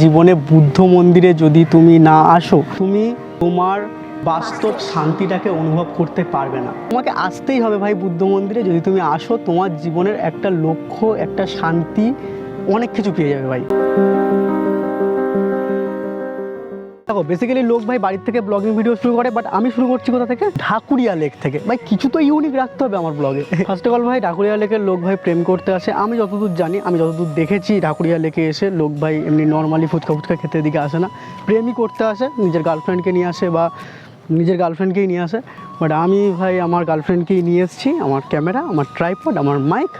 জীবনে বুদ্ধ মন্দিরে যদি তুমি না আসো, তুমি তোমার বাস্তব শান্তিটাকে অনুভব করতে পারবে না। তোমাকে আসতেই হবে ভাই বুদ্ধ মন্দিরে। যদি তুমি আসো, তোমার জীবনের একটা লক্ষ্য, একটা শান্তি, অনেক কিছু পেয়ে যাবে ভাই। দেখো, বেসিক্যালি লোক ভাই বাড়ির থেকে ব্লগিং ভিডিও শুরু করে, বাট আমি শুরু করছি কোথা থেকে? ঢাকুরিয়া লেক থেকে। ভাই কিছু তো ইউনিক রাখতে হবে আমার ব্লগে। ফার্স্ট অফ অল ভাই, ঢাকুরিয়া লেকের লোক ভাই প্রেম করতে আসে। আমি যতদূর জানি, আমি যতদূর দেখেছি, ঢাকুরিয়া লেকে এসে লোক ভাই এমনি নর্মালি ফুচকা খেতে দিকে আসে না, প্রেমই করতে আসে। নিজের গার্লফ্রেন্ডকে নিয়ে আসে বা নিজের গার্লফ্রেন্ডকেই নিয়ে আসে। বাট আমি ভাই আমার গার্লফ্রেন্ডকেই নিয়ে এসেছি, আমার ক্যামেরা, আমার ট্রাইপড, আমার মাইক,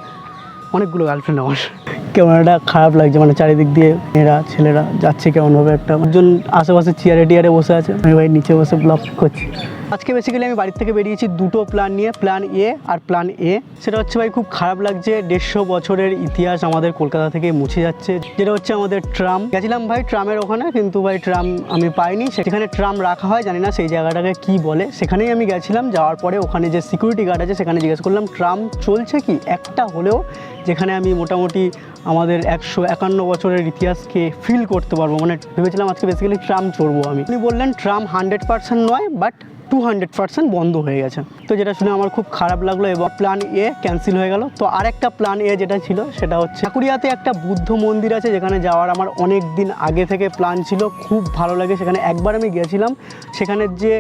অনেকগুলো গার্লফ্রেন্ড আমার। ক্যামেরাটা খারাপ লাগছে, মানে চারিদিক দিয়ে মেয়েরা ছেলেরা যাচ্ছে কেমনভাবে, একটা একজন আশেপাশে চেয়ারে টিয়ারে বসে আছে, আমি ভাই নিচে বসে ব্লগ করছি। আজকে বেসিক্যালি আমি বাড়ির থেকে বেরিয়েছি দুটো প্ল্যান নিয়ে, প্ল্যান এ আর প্ল্যান এ। সেটা হচ্ছে ভাই খুব খারাপ লাগছে, 150 বছরের ইতিহাস আমাদের কলকাতা থেকে মুছে যাচ্ছে, যেটা হচ্ছে আমাদের ট্রাম। গেছিলাম ভাই ট্রামের ওখানে, কিন্তু ভাই ট্রাম আমি পাইনি। সেখানে ট্রাম রাখা হয়, জানি না সেই জায়গাটাকে কি বলে। সেখানেই আমি গেছিলাম, যাওয়ার পরে ওখানে যে সিকিউরিটি গার্ড আছে সেখানে জিজ্ঞেস করলাম ট্রাম চলছে কি একটা হলেও, যেখানে আমি মোটামুটি আমাদের 151 বছরের ইতিহাসকে ফিল করতে পারবো। মানে ভেবেছিলাম আজকে বেসিক্যালি ট্রাম চড়বো আমি। উনি বললেন ট্রাম 100% নয়, বাট 200% বন্ধ হয়ে গেছে। তো যেটা শুনে আমার খুব খারাপ লাগলো এবং প্ল্যান এ ক্যান্সেল হয়ে গেল। তো আরেকটা প্ল্যান এ যেটা ছিল সেটা হচ্ছে ঢাকুরিয়াতে একটা বুদ্ধ মন্দির আছে, যেখানে যাওয়ার আমার অনেক দিন আগে থেকে প্ল্যান ছিল। খুব ভালো লাগে সেখানে, একবার আমি গিয়েছিলাম। সেখানের যে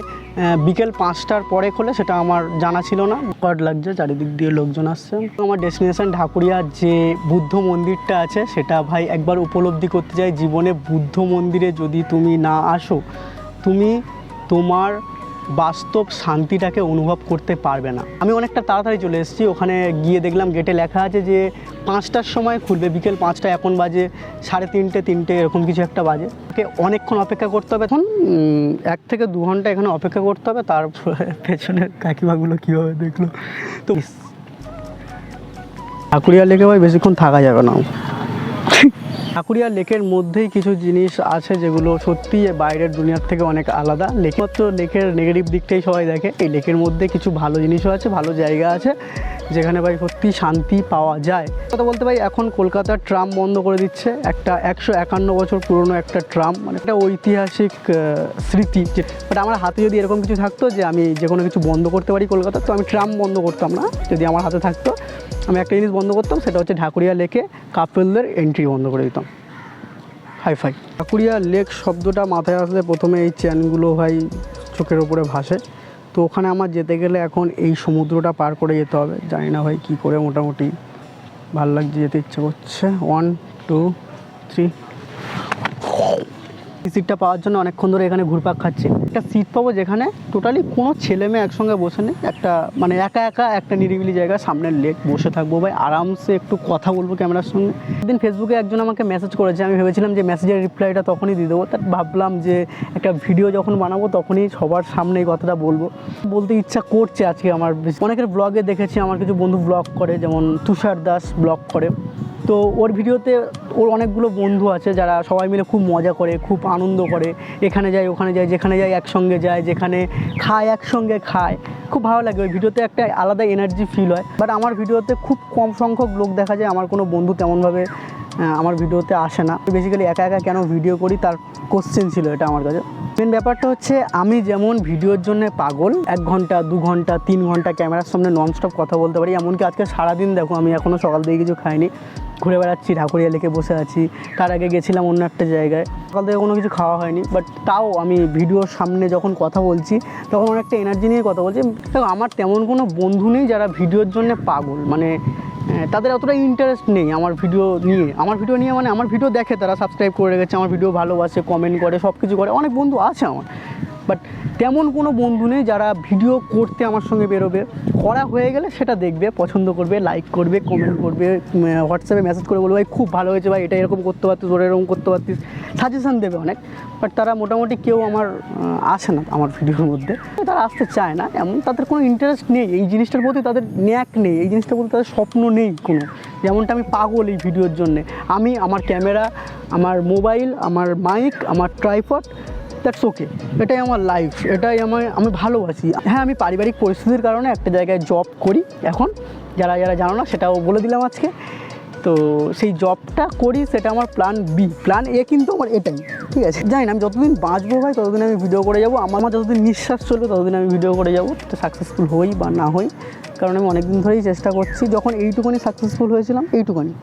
বিকেল 5টার পরে খোলে সেটা আমার জানা ছিল না। কট লাগছে, চারিদিক দিয়ে লোকজন আসছে। আমার ডেস্টিনেশন ঢাকুরিয়ার যে বুদ্ধ মন্দিরটা আছে সেটা ভাই একবার উপলব্ধি করতে চাই। জীবনে বুদ্ধ মন্দিরে যদি তুমি না আসো, তুমি তোমার বাস্তব শান্তিটাকে অনুভব করতে পারবে না। আমি অনেকটা তাড়াতাড়ি চলে এসেছি। ওখানে গিয়ে দেখলাম গেটে লেখা আছে যে 5টার সময় খুলবে, বিকেল 5টা। এখন বাজে 3:30, 3টে এরকম কিছু একটা বাজে। ওকে অনেকক্ষণ অপেক্ষা করতে হবে, এখন 1 থেকে 2 ঘন্টা এখানে অপেক্ষা করতে হবে। তার পেছনের কাকিমাগুলো কীভাবে দেখলো। তো ঢাকুরিয়া লেকে ভাই বেশিক্ষণ থাকা যাবে না। ঢাকুরিয়া লেকের মধ্যেই কিছু জিনিস আছে যেগুলো সত্যিই বাইরের দুনিয়ার থেকে অনেক আলাদা। মাত্র লেকের নেগেটিভ দিকটাই সবাই দেখে। এই লেকের মধ্যে কিছু ভালো জিনিসও আছে, ভালো জায়গা আছে, যেখানে ভাই সত্যি শান্তি পাওয়া যায়। কথা বলতে ভাই এখন কলকাতার ট্রাম বন্ধ করে দিচ্ছে। একটা 151 বছর পুরনো একটা ট্রাম, মানে একটা ঐতিহাসিক স্মৃতি। বাট আমার হাতে যদি এরকম কিছু থাকতো যে আমি যে কোনো কিছু বন্ধ করতে পারি কলকাতা, তো আমি ট্রাম বন্ধ করতাম না। যদি আমার হাতে থাকতো, আমি একটা জিনিস বন্ধ করতাম, সেটা হচ্ছে ঢাকুরিয়া লেকে কাপলদের এন্ট্রি বন্ধ করে দিতাম। হাই-ফাই। ঢাকুরিয়া লেক শব্দটা মাথায় আসলে প্রথমে এই চ্যানগুলো ভাই চোখের ওপরে ভাসে। তো ওখানে আমার যেতে গেলে এখন এই সমুদ্রটা পার করে যেতে হবে। জানি না ভাই কী করে, মোটামুটি ভালো লাগছে, যেতে ইচ্ছে করছে। 1 2 3। সিটটা পাওয়ার জন্য অনেকক্ষণ ধরে এখানে ঘুরপাক খাচ্ছি। একটা সিট পাবো যেখানে টোটালি কোনো ছেলে মেয়ে একসঙ্গে বসে নেই, একটা মানে একা একা একটা নিরিবিলি জায়গা, সামনের লেক, বসে থাকবো ভাই আরামসে, একটু কথা বলবো ক্যামেরার সঙ্গে। একদিন ফেসবুকে একজন আমাকে মেসেজ করেছে, আমি ভেবেছিলাম যে মেসেজের রিপ্লাইটা তখনই দিয়ে দেবো। তার ভাবলাম যে একটা ভিডিও যখন বানাবো তখনই সবার সামনে এই কথাটা বলবো। বলতে ইচ্ছা করছে আজকে আমার। অনেকের ব্লগে দেখেছি, আমার কিছু বন্ধু ব্লগ করে, যেমন তুষার দাস ব্লগ করে। তো ওর ভিডিওতে ওর অনেকগুলো বন্ধু আছে যারা সবাই মিলে খুব মজা করে, খুব আনন্দ করে, এখানে যায় ওখানে যায়, যেখানে যায় একসঙ্গে যায়, যেখানে খায় একসঙ্গে খায়। খুব ভালো লাগে ওই ভিডিওতে, একটা আলাদা এনার্জি ফিল হয়। বাট আমার ভিডিওতে খুব কম সংখ্যক লোক দেখা যায়, আমার কোনো বন্ধু তেমনভাবে আমার ভিডিওতে আসে না। বেসিক্যালি একা একা কেন ভিডিও করি তার কোশ্চেন ছিল এটা আমার কাছে। মেন ব্যাপারটা হচ্ছে আমি যেমন ভিডিওর জন্য পাগল, 1 ঘন্টা 2 ঘন্টা 3 ঘন্টা ক্যামেরার সামনে ননস্টপ কথা বলতে পারি। এমনকি আজকে সারাদিন দেখো আমি এখনও সকাল থেকে কিছু খাইনি, ঘুরে বেড়াচ্ছি, ঢাকুরিয়া লেকে বসে আছি। তার আগে গেছিলাম অন্য একটা জায়গায়, সকাল থেকে কোনো কিছু খাওয়া হয়নি। বাট তাও আমি ভিডিওর সামনে যখন কথা বলছি তখন অনেকটা এনার্জি নিয়ে কথা বলছি। দেখো আমার তেমন কোনো বন্ধু নেই যারা ভিডিওর জন্য পাগল, মানে তাদের অতটা ইন্টারেস্ট নেই আমার ভিডিও নিয়ে। মানে আমার ভিডিও দেখে, তারা সাবস্ক্রাইব করে রেখেছে, আমার ভিডিও ভালোবাসে, কমেন্ট করে, সব কিছু করে, অনেক বন্ধু আছে আমার। বাট তেমন কোনো বন্ধু নেই যারা ভিডিও করতে আমার সঙ্গে বেরোবে, করা হয়ে গেলে সেটা দেখবে, পছন্দ করবে, লাইক করবে, কমেন্ট করবে, হোয়াটসঅ্যাপে মেসেজ করে বলবে ভাই খুব ভালো হয়েছে, ভাই এটা এরকম করতে পারতিস, ওরা এরকম করতে পারতিস, সাজেশান দেবে অনেক। বাট তারা মোটামুটি কেউ আমার আসে না আমার ভিডিওর মধ্যে, তারা আসতে চায় না। এমন তাদের কোনো ইন্টারেস্ট নেই, এই জিনিসটার প্রতি তাদের ন্যাক নেই, এই জিনিসটার প্রতি তাদের স্বপ্ন নেই কোনো। যেমনটা আমি পাগল এই ভিডিওর জন্যে। আমি আমার ক্যামেরা, আমার মোবাইল, আমার মাইক, আমার ট্রাইপড, দ্যাটস ওকে, এটাই আমার লাইফ, এটাই আমি ভালোবাসি। হ্যাঁ, আমি পারিবারিক পরিস্থিতির কারণে একটা জায়গায় জব করি এখন, যারা যারা জানো না সেটাও বলে দিলাম আজকে। তো সেই জবটা করি, সেটা আমার প্ল্যান বি। প্ল্যান এ কিন্তু আমার এটাই, ঠিক আছে? জানি না আমি যতদিন বাঁচবো ভাই ততদিন আমি ভিডিও করে যাবো, আমার যতদিন নিঃশ্বাস চলবে ততদিন আমি ভিডিও করে যাবো, তো সাকসেসফুল হই বা না হই। কারণ আমি অনেক দিন ধরেই চেষ্টা করছি। যখন এইটুকুনি সাকসেসফুল হয়েছিলাম, এইটুকুনি,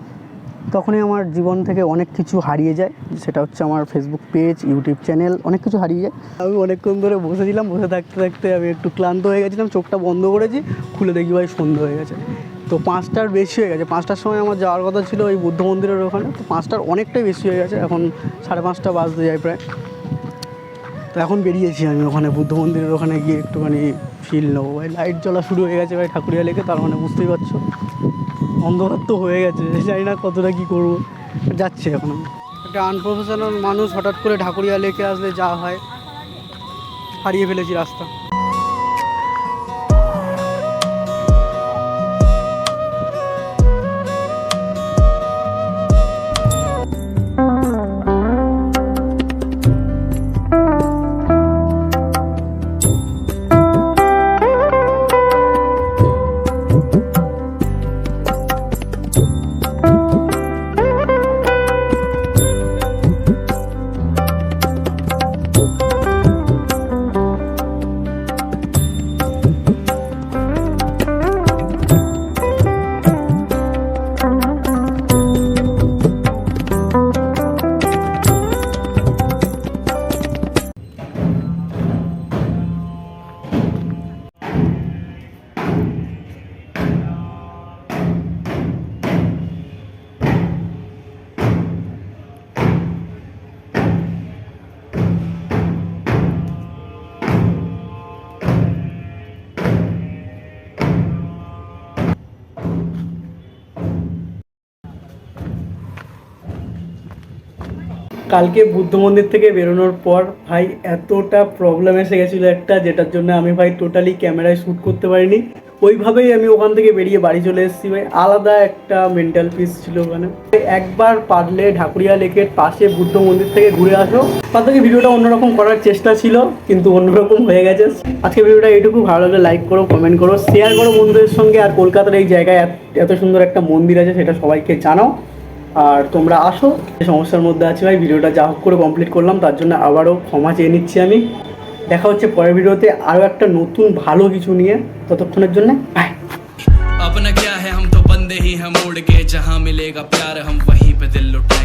তখনই আমার জীবন থেকে অনেক কিছু হারিয়ে যায়। সেটা হচ্ছে আমার ফেসবুক পেজ, ইউটিউব চ্যানেল, অনেক কিছু হারিয়ে যায়। আমি অনেকক্ষণ ধরে বসেছিলাম, বসে থাকতে থাকতে আমি একটু ক্লান্ত হয়ে গেছিলাম, চোখটা বন্ধ করেছি, খুলে দেখি ভাই সন্ধ্যা হয়ে গেছে। তো 5টার বেশি হয়ে গেছে। 5টার সময় আমার যাওয়ার কথা ছিল ওই বুদ্ধ মন্দিরের ওখানে, তো 5টার অনেকটাই বেশি হয়ে গেছে, এখন 5:30 বাজতে যায় প্রায়। তো এখন বেরিয়েছি আমি ওখানে বুদ্ধ মন্দিরের ওখানে গিয়ে একটুখানি ফিল নেবো। ভাই লাইট জ্বলা শুরু হয়ে গেছে ভাই ঠাকুরিয়া লেকে, তার মানে বুঝতেই পারছো অন্ধকার তো হয়ে গেছে, জানি না কতটা কী করবো। যাচ্ছি এখন আমি। একটা আনপ্রফেশনাল মানুষ হঠাৎ করে ঢাকুরিয়া লেকে আসলে যা হয়, হারিয়ে ফেলেছি রাস্তা। কালকে বুদ্ধ মন্দির থেকে বেরোনোর পর ভাই এতটা প্রবলেম এসে গেছিলো একটা, যেটার জন্য আমি ভাই টোটালি ক্যামেরায় শ্যুট করতে পারিনি। ওইভাবেই আমি ওখান থেকে বেরিয়ে বাড়ি চলে এসেছি ভাই। আলাদা একটা মেন্টাল পিস ছিল ওখানে। একবার পারলে ঢাকুরিয়া লেকের পাশে বুদ্ধ মন্দির থেকে ঘুরে আসো। তার থেকে ভিডিওটা অন্যরকম করার চেষ্টা ছিল, কিন্তু অন্যরকম হয়ে গেছে। আজকে ভিডিওটা এইটুকু। ভালো লাগলে লাইক করো, কমেন্ট করো, শেয়ার করো বন্ধুদের সঙ্গে। আর কলকাতার এই জায়গায় এত সুন্দর একটা মন্দির আছে সেটা সবাইকে জানাও। আর তোমরা আসো। সমস্যার মধ্যে আছি ভাই, ভিডিওটা যা হোক করে কমপ্লিট করলাম, তার জন্য আবারও ক্ষমা চেয়ে নিচ্ছি আমি। দেখা হচ্ছে পরের ভিডিওতে আরও একটা নতুন ভালো কিছু নিয়ে। ততক্ষণের জন্য বাই। अपना क्या है हम तो बंदे ही हम उड़ के जहाँ मिलेगा प्यार हम वहीं पे दिल लुटा